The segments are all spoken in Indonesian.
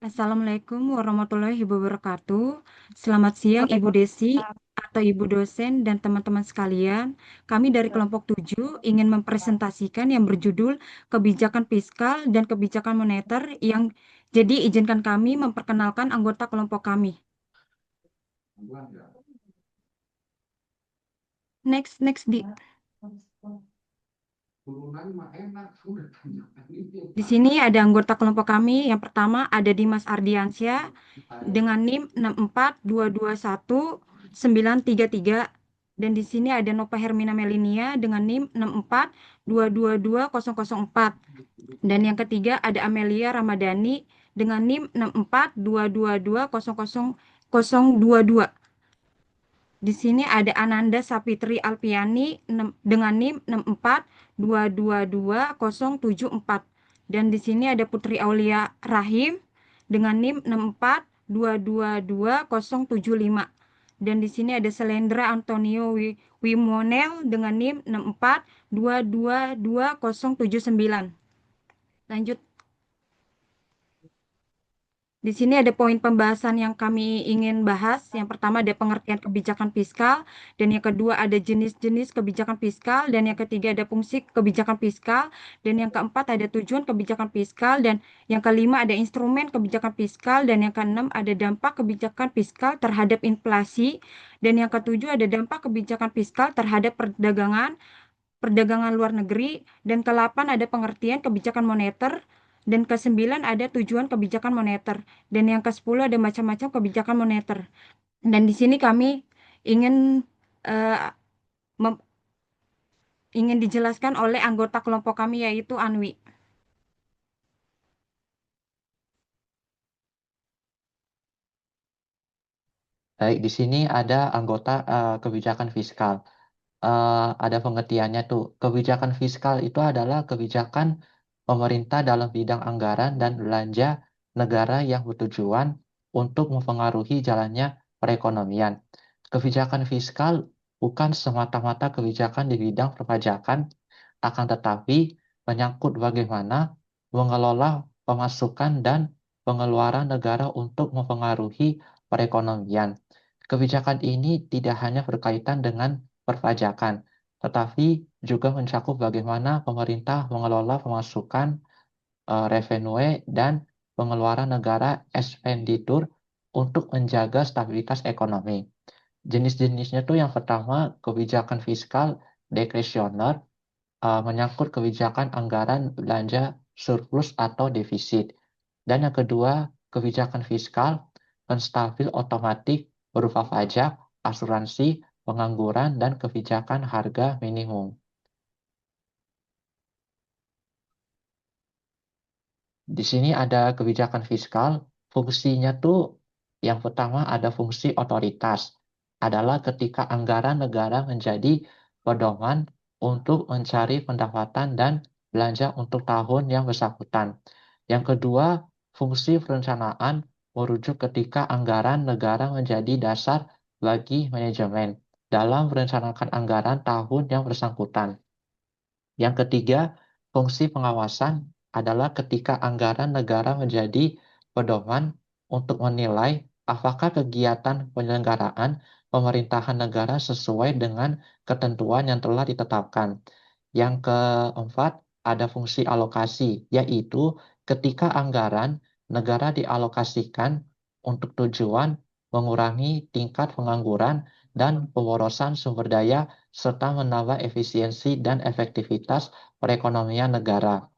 Assalamualaikum warahmatullahi wabarakatuh. Selamat siang Ibu Desi atau Ibu dosen dan teman-teman sekalian. Kami dari kelompok 7 ingin mempresentasikan yang berjudul Kebijakan Fiskal dan Kebijakan Moneter yang jadi izinkan kami memperkenalkan anggota kelompok kami. Next di Di sini ada anggota kelompok kami. Yang pertama ada Dimas Ardiansyah dengan NIM 642219333. Dan di sini ada Nova Hermina Melinia dengan NIM 642220004. Dan yang ketiga ada Amelia Ramadhani dengan NIM 642220022. Di sini ada Ananda Sapitri Alpiani dengan NIM 642220074. Dan di sini ada Putri Aulia Rahim dengan NIM 642220075. Dan di sini ada Selendra Antonio Wimonel dengan NIM 642220079. Lanjut. Di sini ada poin pembahasan yang kami ingin bahas. Yang pertama ada pengertian kebijakan fiskal, dan yang kedua ada jenis-jenis kebijakan fiskal, dan yang ketiga ada fungsi kebijakan fiskal, dan yang keempat ada tujuan kebijakan fiskal, dan yang kelima ada instrumen kebijakan fiskal, dan yang keenam ada dampak kebijakan fiskal terhadap inflasi, dan yang ketujuh ada dampak kebijakan fiskal terhadap perdagangan luar negeri, dan ke-8 ada pengertian kebijakan moneter, dan ke-9 ada tujuan kebijakan moneter, dan yang ke-10 ada macam-macam kebijakan moneter. Dan di sini kami ingin eh, ingin dijelaskan oleh anggota kelompok kami yaitu Anwi. Baik, di sini ada anggota kebijakan fiskal. Ada pengertiannya tuh. Kebijakan fiskal itu adalah kebijakan pemerintah dalam bidang anggaran dan belanja negara yang bertujuan untuk mempengaruhi jalannya perekonomian. Kebijakan fiskal bukan semata-mata kebijakan di bidang perpajakan, akan tetapi menyangkut bagaimana mengelola pemasukan dan pengeluaran negara untuk mempengaruhi perekonomian. Kebijakan ini tidak hanya berkaitan dengan perpajakan, tetapi juga mencakup bagaimana pemerintah mengelola pemasukan, revenue, dan pengeluaran negara expenditure untuk menjaga stabilitas ekonomi. Jenis-jenisnya tuh yang pertama kebijakan fiskal discretionary, menyangkut kebijakan anggaran belanja surplus atau defisit. Dan yang kedua, kebijakan fiskal stabil otomatis berupa pajak, asuransi, pengangguran, dan kebijakan harga minimum. Di sini ada kebijakan fiskal, fungsinya tuh yang pertama ada fungsi otoritas, adalah ketika anggaran negara menjadi pedoman untuk mencari pendapatan dan belanja untuk tahun yang bersangkutan. Yang kedua, fungsi perencanaan merujuk ketika anggaran negara menjadi dasar bagi manajemen dalam merencanakan anggaran tahun yang bersangkutan. Yang ketiga, fungsi pengawasan adalah ketika anggaran negara menjadi pedoman untuk menilai apakah kegiatan penyelenggaraan pemerintahan negara sesuai dengan ketentuan yang telah ditetapkan. Yang keempat, ada fungsi alokasi, yaitu ketika anggaran negara dialokasikan untuk tujuan mengurangi tingkat pengangguran dan pemborosan sumber daya serta menambah efisiensi dan efektivitas perekonomian negara.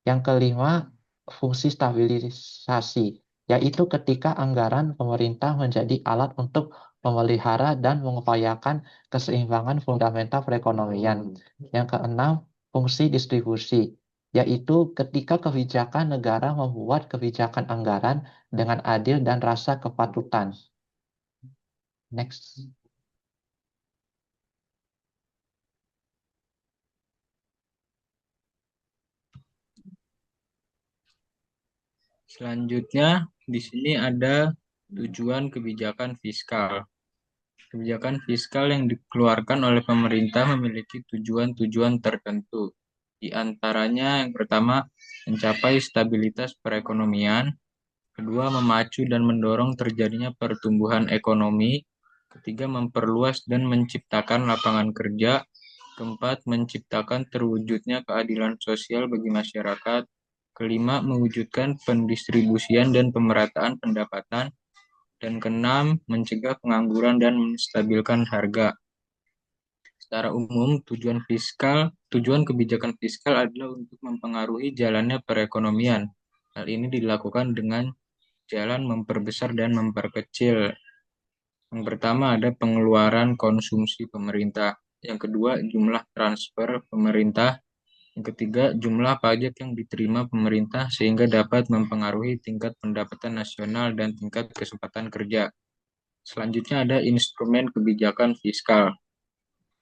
Yang kelima, fungsi stabilisasi, yaitu ketika anggaran pemerintah menjadi alat untuk memelihara dan mengupayakan keseimbangan fundamental perekonomian. Yang keenam, fungsi distribusi, yaitu ketika kebijakan negara membuat kebijakan anggaran dengan adil dan rasa kepatutan. Next. Selanjutnya, di sini ada tujuan kebijakan fiskal. Kebijakan fiskal yang dikeluarkan oleh pemerintah memiliki tujuan-tujuan tertentu. Di antaranya yang pertama, mencapai stabilitas perekonomian. Kedua, memacu dan mendorong terjadinya pertumbuhan ekonomi. Ketiga, memperluas dan menciptakan lapangan kerja. Keempat, menciptakan terwujudnya keadilan sosial bagi masyarakat. Kelima, mewujudkan pendistribusian dan pemerataan pendapatan. Dan keenam, mencegah pengangguran dan menstabilkan harga. Secara umum, tujuan kebijakan fiskal adalah untuk mempengaruhi jalannya perekonomian. Hal ini dilakukan dengan jalan memperbesar dan memperkecil. Yang pertama ada pengeluaran konsumsi pemerintah. Yang kedua, jumlah transfer pemerintah. Yang ketiga, jumlah pajak yang diterima pemerintah sehingga dapat mempengaruhi tingkat pendapatan nasional dan tingkat kesempatan kerja. Selanjutnya ada instrumen kebijakan fiskal.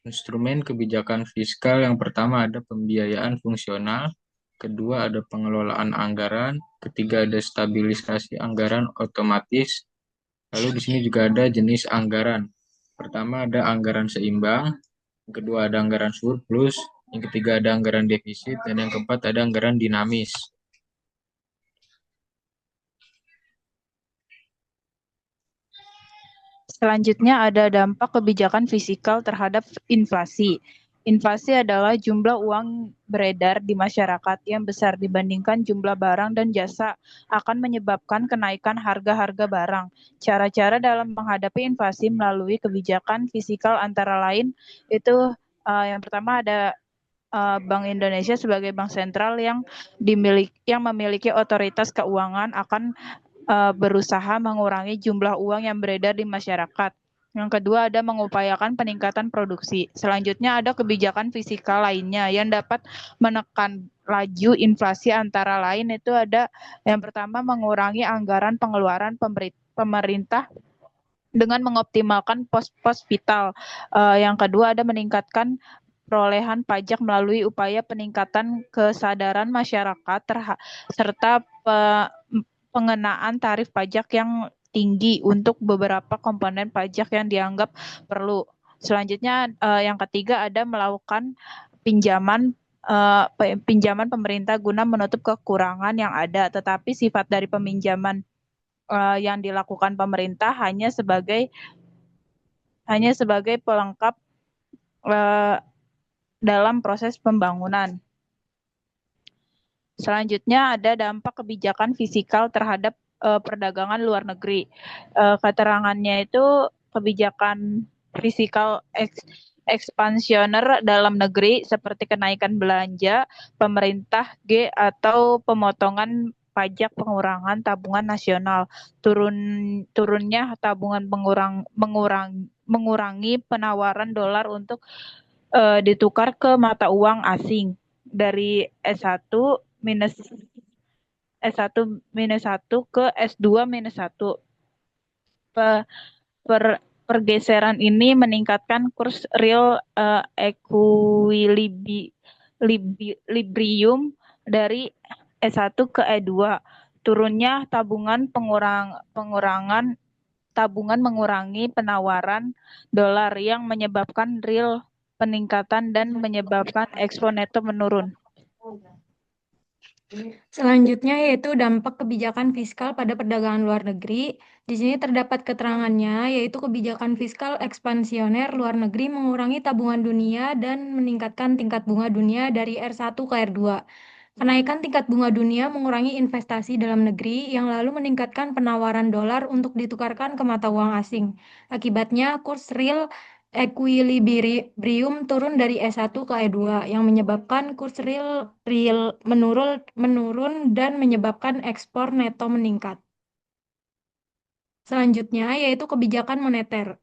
Instrumen kebijakan fiskal yang pertama ada pembiayaan fungsional, kedua ada pengelolaan anggaran, ketiga ada stabilisasi anggaran otomatis. Lalu di sini juga ada jenis anggaran. Pertama ada anggaran seimbang, yang kedua ada anggaran surplus, yang ketiga ada anggaran defisit, dan yang keempat ada anggaran dinamis. Selanjutnya ada dampak kebijakan fiskal terhadap inflasi. Inflasi adalah jumlah uang beredar di masyarakat yang besar dibandingkan jumlah barang dan jasa akan menyebabkan kenaikan harga-harga barang. Cara-cara dalam menghadapi inflasi melalui kebijakan fiskal antara lain itu yang pertama ada Bank Indonesia sebagai bank sentral yang memiliki otoritas keuangan akan berusaha mengurangi jumlah uang yang beredar di masyarakat. Yang kedua ada mengupayakan peningkatan produksi. Selanjutnya ada kebijakan fiskal lainnya yang dapat menekan laju inflasi, antara lain itu ada yang pertama mengurangi anggaran pengeluaran pemerintah dengan mengoptimalkan pos-pos vital. Yang kedua ada meningkatkan perolehan pajak melalui upaya peningkatan kesadaran masyarakat serta pengenaan tarif pajak yang tinggi untuk beberapa komponen pajak yang dianggap perlu. Selanjutnya yang ketiga ada melakukan pinjaman pemerintah guna menutup kekurangan yang ada, tetapi sifat dari peminjaman yang dilakukan pemerintah hanya sebagai pelengkap dalam proses pembangunan. Selanjutnya ada dampak kebijakan fiskal terhadap perdagangan luar negeri. Keterangannya itu kebijakan fiskal ekspansioner dalam negeri seperti kenaikan belanja pemerintah atau pemotongan pajak pengurangan tabungan nasional, turunnya tabungan mengurangi penawaran dolar untuk ditukar ke mata uang asing dari S1 minus 1 ke S2 minus 1. Pergeseran ini meningkatkan kurs real equilibrium dari S1 ke E2. Turunnya tabungan mengurangi penawaran dolar yang menyebabkan real peningkatan dan menyebabkan ekspor neto menurun. Selanjutnya yaitu dampak kebijakan fiskal pada perdagangan luar negeri. Di sini terdapat keterangannya, yaitu kebijakan fiskal ekspansioner luar negeri mengurangi tabungan dunia dan meningkatkan tingkat bunga dunia dari R1 ke R2. Kenaikan tingkat bunga dunia mengurangi investasi dalam negeri yang lalu meningkatkan penawaran dolar untuk ditukarkan ke mata uang asing. Akibatnya, kurs real equilibrium turun dari E1 ke E2 yang menyebabkan kurs real menurun dan menyebabkan ekspor neto meningkat. Selanjutnya yaitu kebijakan moneter.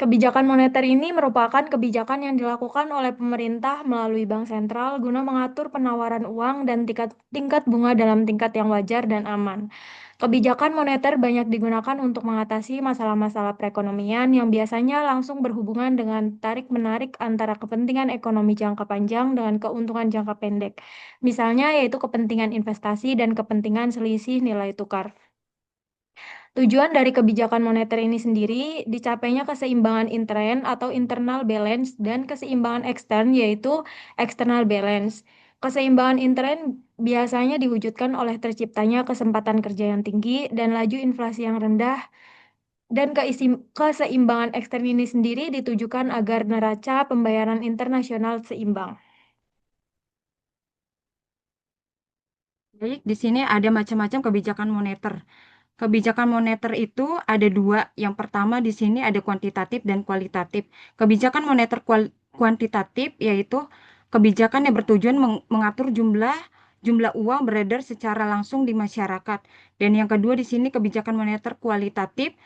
Kebijakan moneter ini merupakan kebijakan yang dilakukan oleh pemerintah melalui bank sentral guna mengatur penawaran uang dan tingkat bunga dalam tingkat yang wajar dan aman. Kebijakan moneter banyak digunakan untuk mengatasi masalah-masalah perekonomian yang biasanya langsung berhubungan dengan tarik-menarik antara kepentingan ekonomi jangka panjang dengan keuntungan jangka pendek. Misalnya yaitu kepentingan investasi dan kepentingan selisih nilai tukar. Tujuan dari kebijakan moneter ini sendiri dicapainya keseimbangan intern atau internal balance dan keseimbangan ekstern yaitu external balance. Keseimbangan intern biasanya diwujudkan oleh terciptanya kesempatan kerja yang tinggi dan laju inflasi yang rendah, dan keseimbangan ekstern ini sendiri ditujukan agar neraca pembayaran internasional seimbang. Baik, di sini ada macam-macam kebijakan moneter. Kebijakan moneter itu ada dua. Yang pertama di sini ada kuantitatif dan kualitatif. Kebijakan moneter kuantitatif yaitu kebijakan yang bertujuan mengatur jumlah uang beredar secara langsung di masyarakat. Dan yang kedua di sini kebijakan moneter kualitatif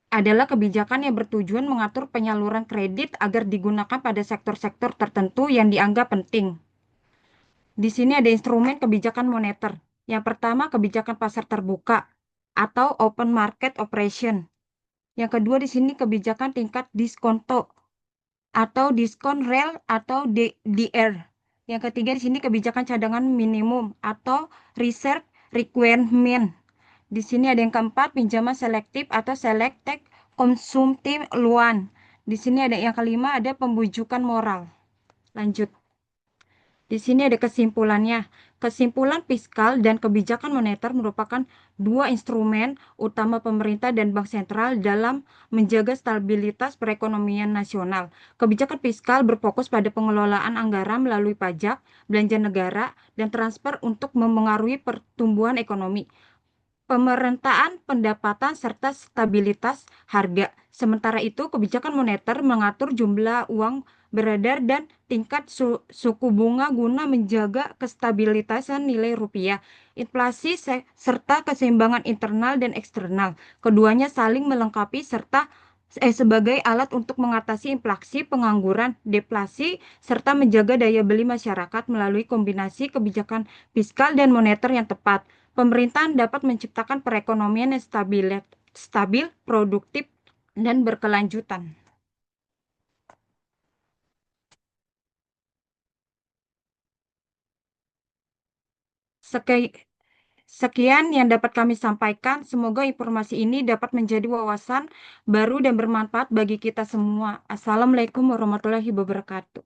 adalah kebijakan yang bertujuan mengatur penyaluran kredit agar digunakan pada sektor-sektor tertentu yang dianggap penting. Di sini ada instrumen kebijakan moneter. Yang pertama, kebijakan pasar terbuka atau open market operation. Yang kedua di sini kebijakan tingkat diskonto atau diskon rel atau DR. Yang ketiga di sini kebijakan cadangan minimum atau reserve requirement. Di sini ada yang keempat, pinjaman selektif atau selected consumptive loan. Di sini ada yang kelima, ada pembujukan moral. Lanjut. Di sini ada kesimpulannya. Kesimpulan fiskal dan kebijakan moneter merupakan dua instrumen utama pemerintah dan bank sentral dalam menjaga stabilitas perekonomian nasional. Kebijakan fiskal berfokus pada pengelolaan anggaran melalui pajak, belanja negara, dan transfer untuk memengaruhi pertumbuhan ekonomi, pemerataan pendapatan, serta stabilitas harga. Sementara itu, kebijakan moneter mengatur jumlah uang beredar dan tingkat suku bunga guna menjaga kestabilitasan nilai rupiah, inflasi, serta keseimbangan internal dan eksternal. Keduanya saling melengkapi serta sebagai alat untuk mengatasi inflasi, pengangguran, deflasi, serta menjaga daya beli masyarakat melalui kombinasi kebijakan fiskal dan moneter yang tepat. Pemerintahan dapat menciptakan perekonomian yang stabil, produktif, dan berkelanjutan. Sekian yang dapat kami sampaikan. Semoga informasi ini dapat menjadi wawasan baru dan bermanfaat bagi kita semua. Assalamualaikum warahmatullahi wabarakatuh.